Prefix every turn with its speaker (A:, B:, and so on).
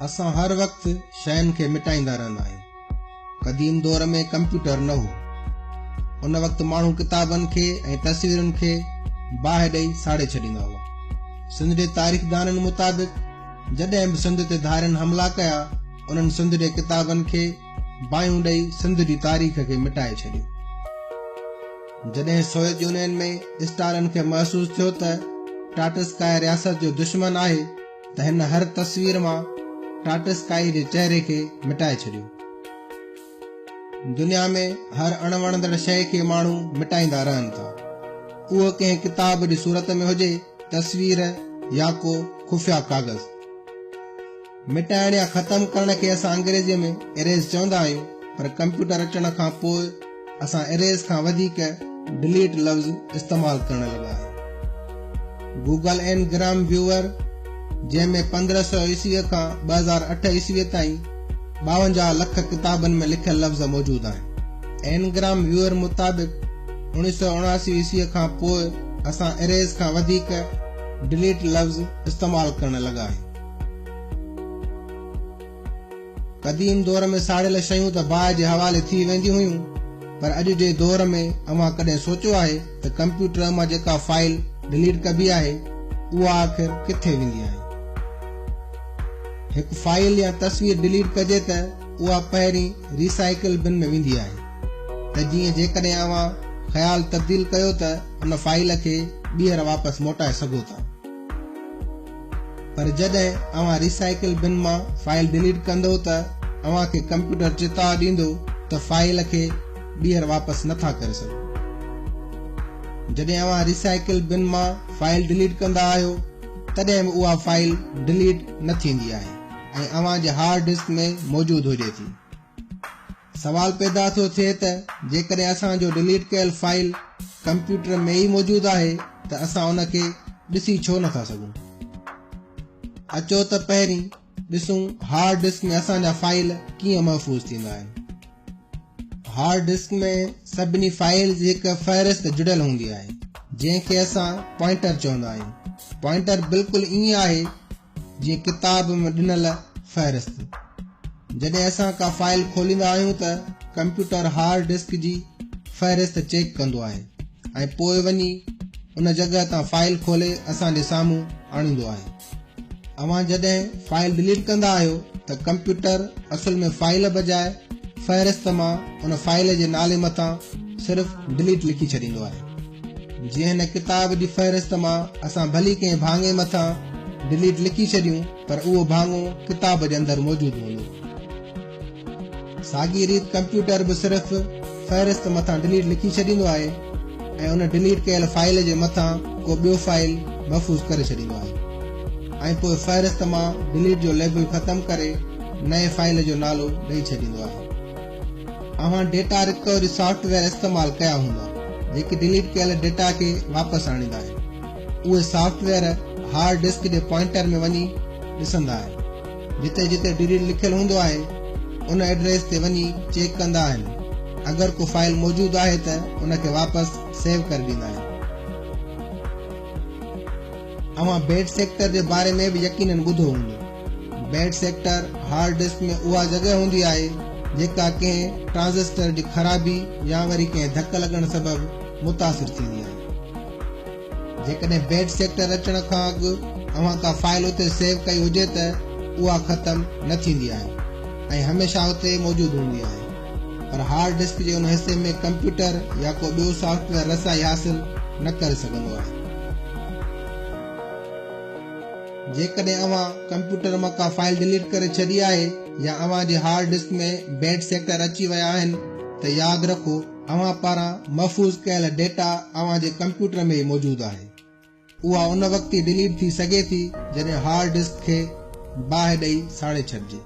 A: असां हर वक्त शयन के मिटाईंदा रहंदा आहियूं। क़दीम दौर में कंप्यूटर न हो। उन वक्त माण्हू किताबन के ऐं तस्वीरुनि खे बाहि ॾेई साड़े छॾींदा हुआ। सिंध जे तारीख़दाननि मुताबिक़ जॾहिं बि सिंध ते धारियुनि हमला कया, उन्हनि सिंध जे किताबनि खे बाहियूं ॾेई सिंध जी तारीख़ खे मिटाए छॾियो। जॾहिं सोवियत यूनियन में स्टालिन खे महसूस थियो त टाटस्काय रियासत जो दुश्मन आहे, त हिन हर तस्वीर मां टाटस्काई जे चेहरे खे मिटाए छॾियो। दुनिया में हर अणवणंदड़ शइ खे माण्हू मिटाईंदा रहनि था। उहो कंहिं किताब जी सूरत में हुजे, तस्वीर या को खुफ़िया कागज़। मिटाइण या ख़त्म करण खे असां अंग्रेजीअ में इरेज़ चवंदा आहियूं, पर कंप्यूटर अचण खां पोइ असां इरेज़ खां वधीक डिलीट लफ़्ज़ इस्तेमाल करण लॻा आहियूं। गूगल एन ग्राम व्यूअर, जंहिंमें 1500 ईस्वीअ खां 2008 ईस्वीअ ताईं 52 लख किताबनि में लिखियल लफ़्ज़ मौजूद आहिनि। एन ग्राम व्यूअर मुताबिक़ 1979 ईस्वीअ खां पोइ असां इरेज़ खां वधीक डिलीट लफ़्ज़ इस्तेमाल करण लॻा आहियूं। क़दीम दौर में साड़ियल शयूं त बाहि जे हवाले थी वेंदियूं हुयूं, पर अॼु जे दौर में अव्हां कॾहिं सोचियो आहे त कंप्यूटर मां जेका फाइल डिलीट कबी आहे, उहा आख़िर किथे वेंदी आहे? हिकु फाइल या तस्वीर डिलीट कजे त उहा पहिरीं रिसाइकल बिन में वेंदी आहे, त जीअं जेकॾहिं अव्हां ख़्याल तब्दील कयो त उन फाइल खे ॿीहर वापसि मोटाए सघो था। पर जॾहिं अव्हां रिसाइकल बिन मां फाइल डिलीट कंदो त अव्हां खे कंप्यूटर चेतावनी ॾींदो त फाइल खे ॿीहर वापसि नथा करे सघो। जॾहिं अव्हां रिसाइकल बिन मां फाइल डिलीट कंदा आहियो, तॾहिं बि उहा फाइल डिलीट न थींदी आहे ऐं अव्हां जे हार्ड डिस्क में मौजूद हुजे थी। सवाल पैदा थो थिए त जेकॾहिं असांजो डिलीट कयल फाइल कंप्यूटर में ई मौजूद आहे, त असां उन खे ॾिसी छो नथा सघूं? अचो त पहिरीं ॾिसूं हार्ड डिस्क में असांजा फाइल कीअं महफ़ूज़ थींदा आहिनि। हार्ड डिस्क में सभिनी फाइल जी हिकु फ़हरिस्त जुड़ियल हूंदी आहे, जंहिंखे असां पॉइंटर चवंदा आहियूं। पॉइंटर बिल्कुलु ईअं आहे जीअं किताब में ॾिनल फ़हरिस्त। जॾहिं असां का फाइल खोलींदा आहियूं त कंप्यूटर हार्ड डिस्क जी फ़हरिस्त चेक कंदो आहे ऐं पोइ वञी उन जॻह तां फाइल खोले असांजे साम्हूं आणींदो आहे। अव्हां जॾहिं फाइल डिलीट कंदा आहियो त कंप्यूटर असुल में फाइल बजाए फ़हरिस्त मां उन फाइल जे नाले मथां सिर्फ़ डिलीट लिखी छॾींदो आहे। जीअं हिन किताब जी फ़हरिस्त मां असां भली कंहिं भाङे मथां डिलीट लिखी छॾियूं, पर उहो भाङो किताब जे अंदरि मौजूद हूंदो। साॻी रीति कंप्यूटर बि सिर्फ़ फ़हरिस्त मथां डिलीट लिखी छॾींदो आहे ऐं उन डिलीट कयल फाइल जे मथां को ॿियो फाइल महफ़ूज़ करे छॾींदो आहे ऐं पोइ फ़हरिस्त मां डिलीट जो लेबल ख़तम करे नए फाइल जो नालो ॾेई छॾींदो आहे। अव्हां डेटा रिकवरी सॉफ्टवेयर इस्तेमाल कया हूंदा, जेके डिलीट कयल डेटा खे वापसि आणींदा आहिनि। उहे सॉफ्टवेयर हार्ड डिस्क जे पॉइंटर में वञी ॾिसंदा आहिनि। जिते जिते डिलीट लिखियल हूंदो आहे, उन एड्रेस ते वञी चेक कंदा आहिनि। अगरि को फाइल मौजूद आहे त उन खे वापसि सेव करे ॾींदा आहिनि। अव्हां बेड सेक्टर जे बारे में बि यकीनन ॿुधो हूंदो। बेड सेक्टर हार्ड डिस्क में उहा जॻह हूंदी आहे जेका कंहिं ट्रांजिस्टर जी ख़राबी या वरी कंहिं धक लॻण सबबि मुतासिर थींदी आहे। जेकॾहिं बेड सेक्टर अचण खां अॻु अव्हां का फाइल उते सेव कई हुजे त उहा ख़तम न थींदी आहे ऐं हमेशह उते मौजूद हूंदी आहे, पर हार्ड डिस्क जे उन हिसे में कंप्यूटर या को ॿियो सॉफ्टवेयर रसाई हासिल न करे सघंदो आहे। जेकॾहिं अव्हां कंप्यूटर मां का फाइल डिलीट करे छॾी आहे या अव्हां जे हार्ड डिस्क में बेड सेक्टर अची विया आहिनि, त यादि रखो अव्हां पारां महफ़ूज़ कयल डेटा अव्हां जे कंप्यूटर में ई मौजूद आहे। उहा उन वक़्तु ई डिलीट थी सघे थी जॾहिं हार्ड डिस्क खे बाहि ॾेई साड़े छॾिजे।